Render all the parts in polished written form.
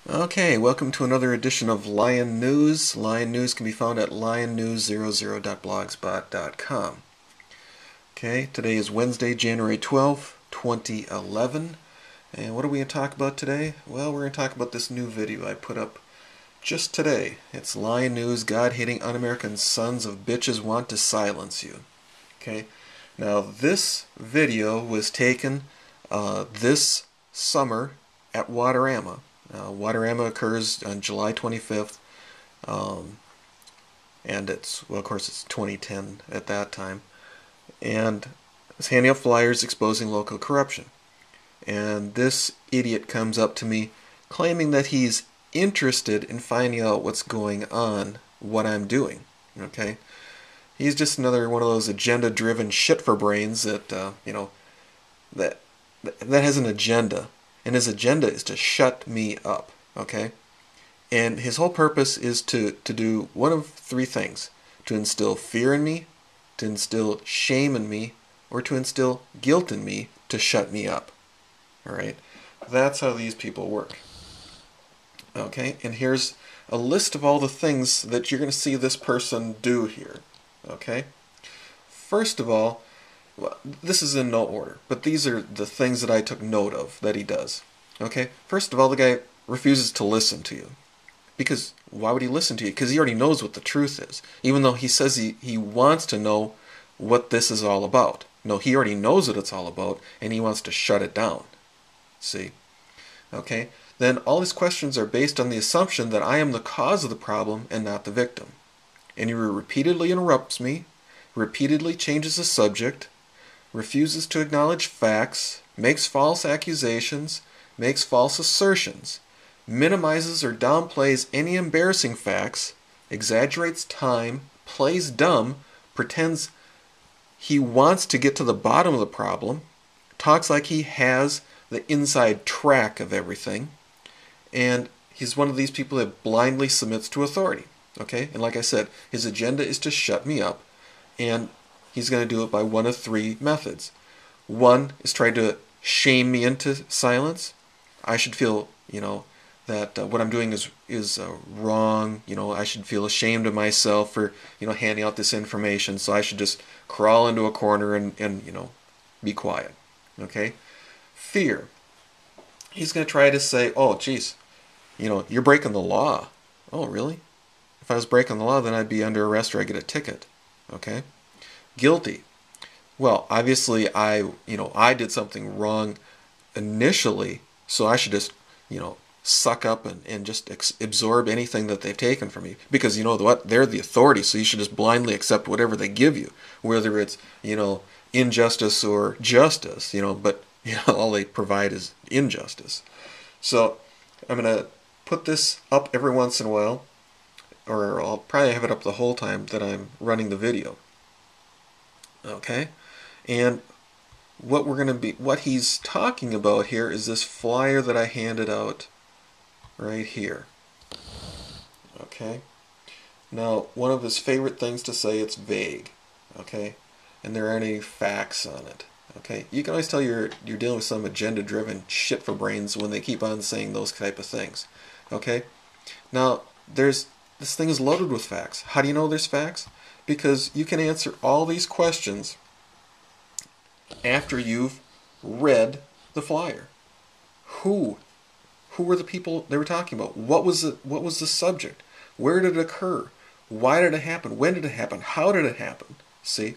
Okay, welcome to another edition of Lion News. Lion News can be found at lionnews00.blogspot.com. Okay, today is Wednesday, January 12th, 2011. And what are we going to talk about today? Well, we're going to talk about this new video I put up just today. It's Lion News, God-hating un-American sons of bitches want to silence you. Okay, now this video was taken this summer at Waterama. Waterama occurs on July 25th, and of course, it's 2010 at that time. And it's handing out flyers exposing local corruption. And this idiot comes up to me claiming that he's interested in finding out what's going on, what I'm doing. Okay? He's just another one of those agenda-driven shit for brains that, that has an agenda. And his agenda is to shut me up, okay? And his whole purpose is to do one of three things. To instill fear in me, to instill shame in me, or to instill guilt in me to shut me up. Alright? That's how these people work. Okay? And here's a list of all the things that you're going to see this person do here. Okay? First of all, well, this is in no order, but these are the things that I took note of that he does. Okay? First of all, the guy refuses to listen to you. Because why would he listen to you? Because he already knows what the truth is. Even though he says he wants to know what this is all about. No, he already knows what it's all about, and he wants to shut it down. See? Okay? Then all his questions are based on the assumption that I am the cause of the problem and not the victim. And he repeatedly interrupts me, repeatedly changes the subject, refuses to acknowledge facts, makes false accusations, makes false assertions, minimizes or downplays any embarrassing facts, exaggerates time, plays dumb, pretends he wants to get to the bottom of the problem, talks like he has the inside track of everything, and he's one of these people that blindly submits to authority. Okay? And like I said, his agenda is to shut me up, and he's going to do it by one of three methods. One is try to shame me into silence. I should feel, that what I'm doing is wrong. I should feel ashamed of myself for, handing out this information. So I should just crawl into a corner and be quiet. Okay? Fear. He's going to try to say, oh, geez, you're breaking the law. Oh, really? If I was breaking the law, then I'd be under arrest or I'd get a ticket. Okay? Guilty. Well, obviously I did something wrong initially, so I should just, suck up and just absorb anything that they've taken from me. Because you know what? They're the authority, so you should just blindly accept whatever they give you, whether it's, injustice or justice, but all they provide is injustice. So I'm going to put this up every once in a while, or I'll probably have it up the whole time that I'm running the video. Okay? And what he's talking about here is this flyer that I handed out right here. Okay? Now, one of his favorite things to say, it's vague. Okay? And there aren't any facts on it. Okay? You can always tell you're dealing with some agenda-driven shit for brains when they keep on saying those type of things. Okay? Now, this thing is loaded with facts. How do you know there's facts? Because you can answer all these questions after you've read the flyer. Who were the people they were talking about? What was the subject? Where did it occur? Why did it happen? When did it happen? How did it happen? See?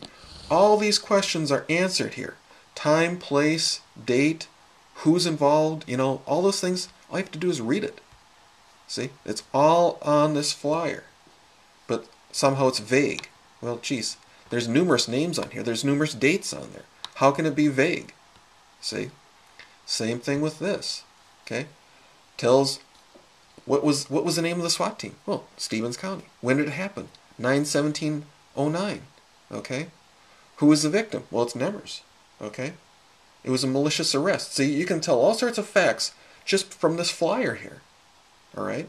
All these questions are answered here. Time, place, date, who's involved, all those things. All you have to do is read it. See? It's all on this flyer. But somehow it's vague. Well, geez, there's numerous names on here. There's numerous dates on there. How can it be vague? See? Same thing with this. Okay? Tells what was the name of the SWAT team? Well, Stevens County. When did it happen? 9/17/09. Okay? Who was the victim? Well, it's Nemers. Okay? It was a malicious arrest. See, you can tell all sorts of facts just from this flyer here. Alright?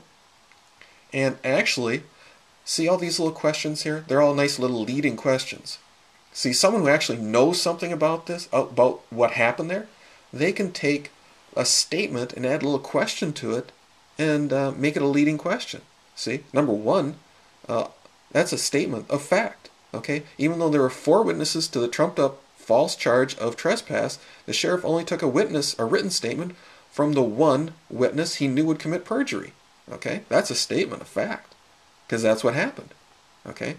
And actually, see all these little questions here? They're all nice little leading questions. See, someone who actually knows something about this, about what happened there, they can take a statement and add a little question to it and make it a leading question. See, number one, that's a statement of fact. Okay, even though there were 4 witnesses to the trumped-up false charge of trespass, the sheriff only took a written statement from the one witness he knew would commit perjury. Okay, that's a statement of fact, because that's what happened. Okay,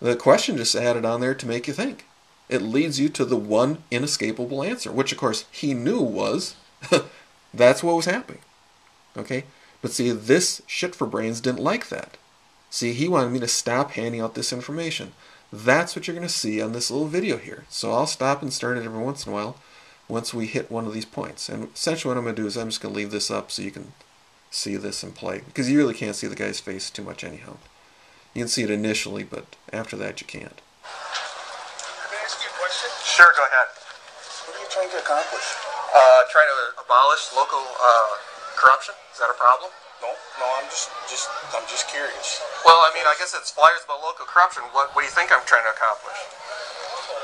the question just added on there to make you think. It leads you to the one inescapable answer, which of course he knew was that's what was happening. Okay, but see, this shit for brains didn't like that. See, he wanted me to stop handing out this information. That's what you're going to see on this little video here. So I'll stop and start it every once in a while once we hit one of these points. And essentially what I'm going to do is I'm just going to leave this up so you can see this in play. Because you really can't see the guy's face too much anyhow. You can see it initially, but after that you can't. Can I ask you a question? Sure, go ahead. What are you trying to accomplish? Trying to abolish local corruption? Is that a problem? No, I'm just curious. Well, I mean, I guess it's flyers about local corruption. What do you think I'm trying to accomplish?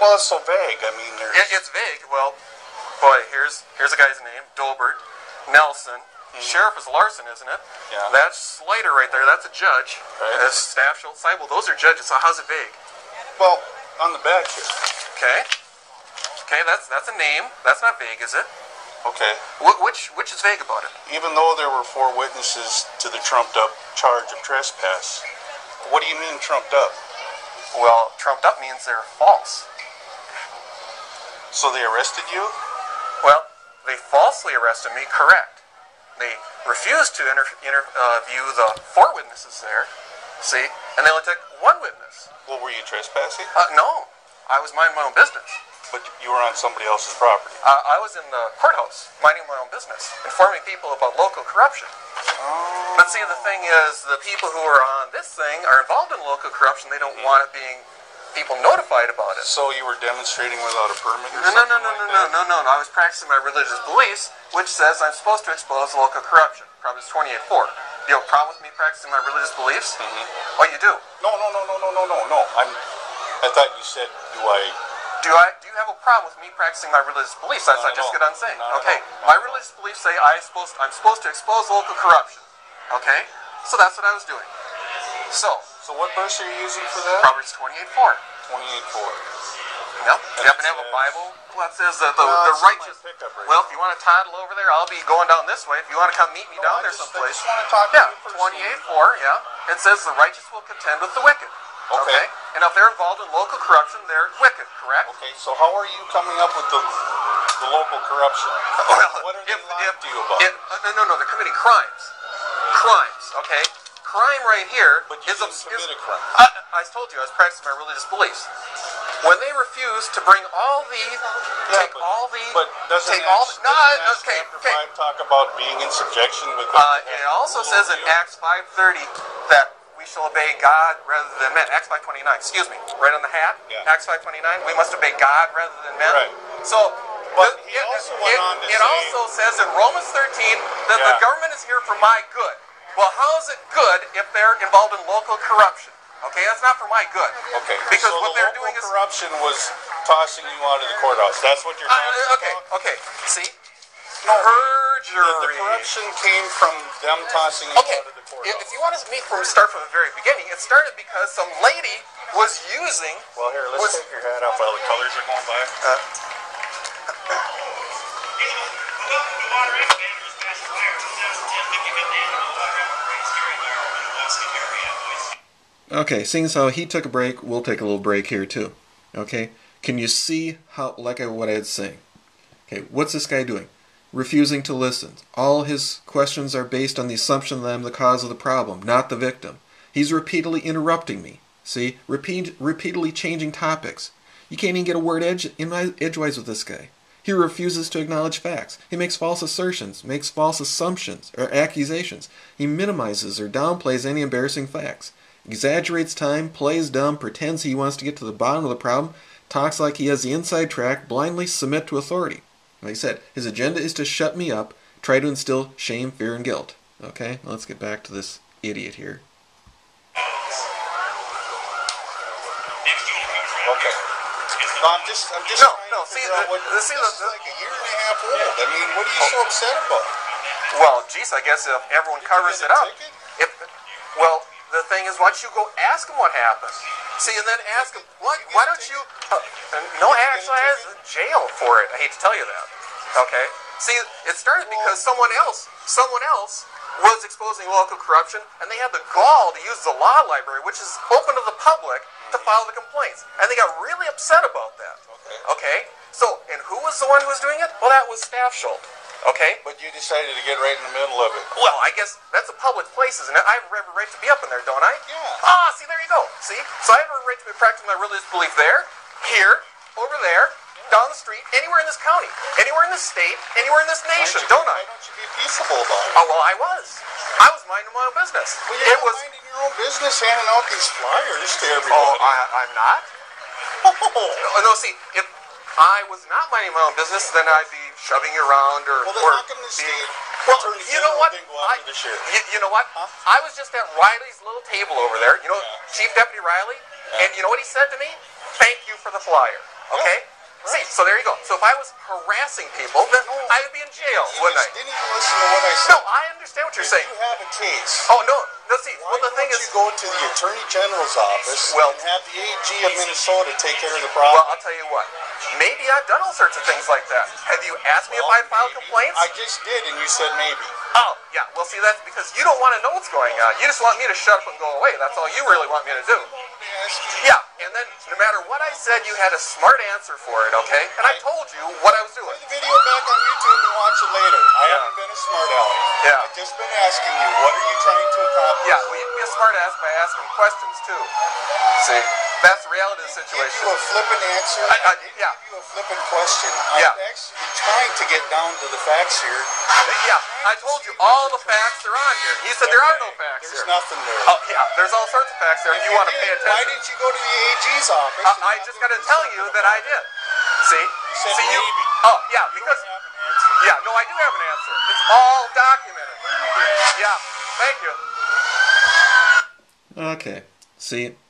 Well, it's so vague. I mean, It's vague. Well, boy, here's a guy's name, Dolbert, Nelson. Sheriff is Larson, isn't it? Yeah. That's Slater right there. That's a judge. Right. That's Staff, Schultz, Seibel. Those are judges. So how's it vague? Well, on the back here. Okay. Okay, that's a name. That's not vague, is it? Okay. Which is vague about it? Even though there were 4 witnesses to the trumped-up charge of trespass, what do you mean trumped up? Well, trumped up means they're false. So they arrested you? Well, they falsely arrested me, correct. They refused to interview the 4 witnesses there, see, and they only took 1 witness. Well, were you trespassing? No, I was minding my own business. But you were on somebody else's property. I was in the courthouse, minding my own business, informing people about local corruption. But see, the thing is, the people who are on this thing are involved in local corruption. They don't want it being people notified about it. So you were demonstrating without a permit or No. something I was practicing my religious beliefs, which says I'm supposed to expose local corruption. Proverbs 28:4. You have a problem with me practicing my religious beliefs? Oh, you do? No. I thought you said, Do you have a problem with me practicing my religious beliefs? That's what I just got done saying. Okay, my religious beliefs say I'm supposed to expose local corruption. Okay, so that's what I was doing. So what verse are you using for that? Proverbs 28:4. 28:4. Yep. You happen to have a Bible that says that the righteous. Well, if you want to toddle over there, I'll be going down this way. If you want to come meet me down there someplace. I just want to talk to you for 28:4. Yeah. It says the righteous will contend with the wicked. Okay. And if they're involved in local corruption, they're wicked, correct? Okay, so how are you coming up with the local corruption? Well, What are they lying to you about? No, they're committing crimes. Crimes, okay? Crime right here But you is didn't commit a crime. I told you I was practicing my religious beliefs. When they refuse to bring all the But doesn't Acts chapter 5 talk about being in subjection with it also says in Acts 5:30 that we shall obey God rather than men. Acts 5:29, excuse me, right on the hat. Yeah. Acts 5:29, we must obey God rather than men. Right. So, But he also went on to it say- also says in Romans 13 that the government is here for my good. Well, how is it good if they're involved in local corruption? Okay, that's not for my good. Okay. Because so what they're doing is corruption was tossing you out of the courthouse. That's what you're talking about? okay. See, No, perjury. The corruption came from them tossing you Okay, out of the courthouse. if you want to start from the very beginning, it started because some lady was using. Well, here, let's take your hat off while the colors are going by. Okay, seeing as how he took a break, we'll take a little break here too. Okay, can you see how, what I was saying? Okay, what's this guy doing? Refusing to listen. All his questions are based on the assumption that I'm the cause of the problem, not the victim. He's repeatedly interrupting me. See, repeatedly changing topics. You can't even get a word edgewise with this guy. He refuses to acknowledge facts. He makes false assertions, makes false assumptions or accusations. He minimizes or downplays any embarrassing facts. Exaggerates time, plays dumb, pretends he wants to get to the bottom of the problem, talks like he has the inside track, blindly submit to authority. Like I said, his agenda is to shut me up, try to instill shame, fear, and guilt. Okay, let's get back to this idiot here. Okay. No, I'm just trying to figure out what, this is like a year and a half old. I mean, what are you so upset about? Well, geez, I guess if everyone covers it up. If, well, the thing is, why don't you go ask them what happened? See, and then ask them, why don't you... no, actually, I was in jail for it. I hate to tell you that. Okay? See, it started because someone else was exposing local corruption, and they had the gall to use the law library, which is open to the public, to file the complaints. And they got really upset about that. Okay? So, and who was the one who was doing it? Well, that was Staff Schultz. Okay? But you decided to get right in the middle of it. Well, I guess that's a public place, isn't it? I have every right to be up in there, don't I? Yeah. Ah, see, there you go. See? So I have every right to be practicing my religious belief there, here, over there, down the street, anywhere in this county, anywhere in this state, anywhere in this nation, don't I? Why don't you be peaceable about it? Oh, well, I was. I was minding my own business. Well, you're not minding your own business, handing out these flyers to everybody. Oh, I'm not? Oh, no, see, if I was not minding my own business, then I'd be shoving you around or... Well, then how come the state attorney general didn't go after the sheriff? You know what? Huh? I was just at Riley's little table over there, you know, Chief Deputy Riley, and you know what he said to me? Thank you for the flyer, okay? Right. See, so there you go. So if I was harassing people, then I would be in jail, wouldn't I? You didn't even listen to what I said. No, I understand what you're saying. You have a case. Oh, no, see, Why well, the thing is... you go to the Attorney General's office and have the AG of Minnesota take care of the Well, problem? I'll tell you what. Maybe I've done all sorts of things like that. Have you asked me if I filed complaints? I just did, and you said maybe. Oh, yeah. Well, see, that's because you don't want to know what's going on. You just want me to shut up and go away. That's all you really want me to do. Yeah, and then no matter what I said, you had a smart answer for it, okay? And I told you what I was doing. Put the video back on YouTube and watch it later. I haven't been a smart aleck. Yeah. I've just been asking you, what are you trying to accomplish? Yeah, well, you can be a smart ass by asking questions, too. See? That's the reality of the situation. Give you a flippant answer. Yeah. Give you a flippant question. I'm actually trying to get down to the facts here. Yeah, I told you all the facts are on here. You said there are no facts There's here. nothing there. Oh, yeah, there's all sorts of facts there if you want to pay attention. Why didn't you go to the AG's office? I just got to tell you that I did. See? You said See, maybe. Oh, yeah, because... Yeah, no, I do have an answer. It's all documented. Yeah, thank you. Okay, see?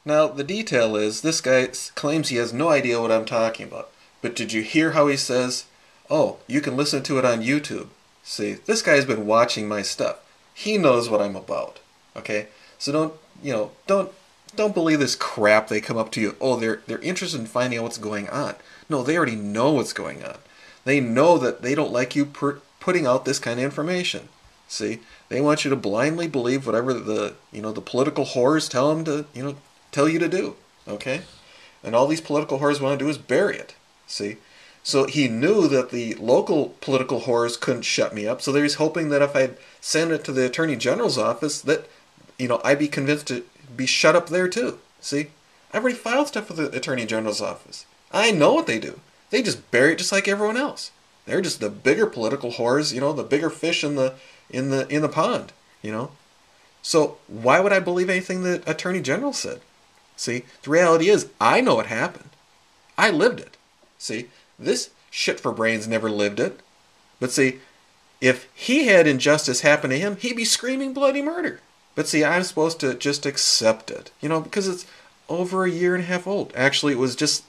Now, the detail is, this guy claims he has no idea what I'm talking about. But did you hear how he says, oh, you can listen to it on YouTube? See, this guy's been watching my stuff. He knows what I'm about. Okay? So don't believe this crap they come up to you. Oh, they're interested in finding out what's going on. No, they already know what's going on. They know that they don't like you putting out this kind of information. See? They want you to blindly believe whatever the political whores tell them to, tell you to do, okay? And all these political whores want to do is bury it, see? So he knew that the local political whores couldn't shut me up, so he was hoping that if I'd send it to the Attorney General's office, that, I'd be convinced to be shut up there too, see? I've already filed stuff with the Attorney General's office. I know what they do. They just bury it just like everyone else. They're just the bigger political whores, the bigger fish in the pond, So why would I believe anything the Attorney General said? See, the reality is, I know what happened. I lived it. See, this shit for brains never lived it. But see, if he had injustice happen to him, he'd be screaming bloody murder. But see, I'm supposed to just accept it, because it's over a year and a half old. Actually, it was just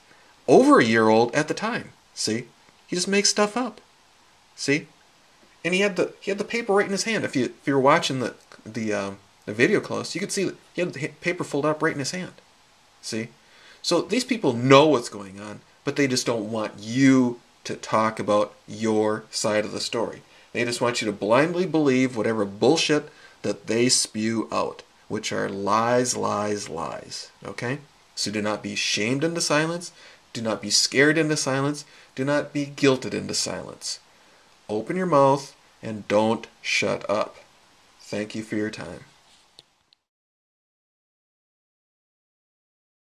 over a year old at the time. See, he just makes stuff up. See, and he had the paper right in his hand. If you were watching the video close, you could see that he had the paper folded up right in his hand. See? So these people know what's going on, but they just don't want you to talk about your side of the story. They just want you to blindly believe whatever bullshit that they spew out, which are lies, lies, lies. Okay? So do not be shamed into silence. Do not be scared into silence. Do not be guilted into silence. Open your mouth and don't shut up. Thank you for your time.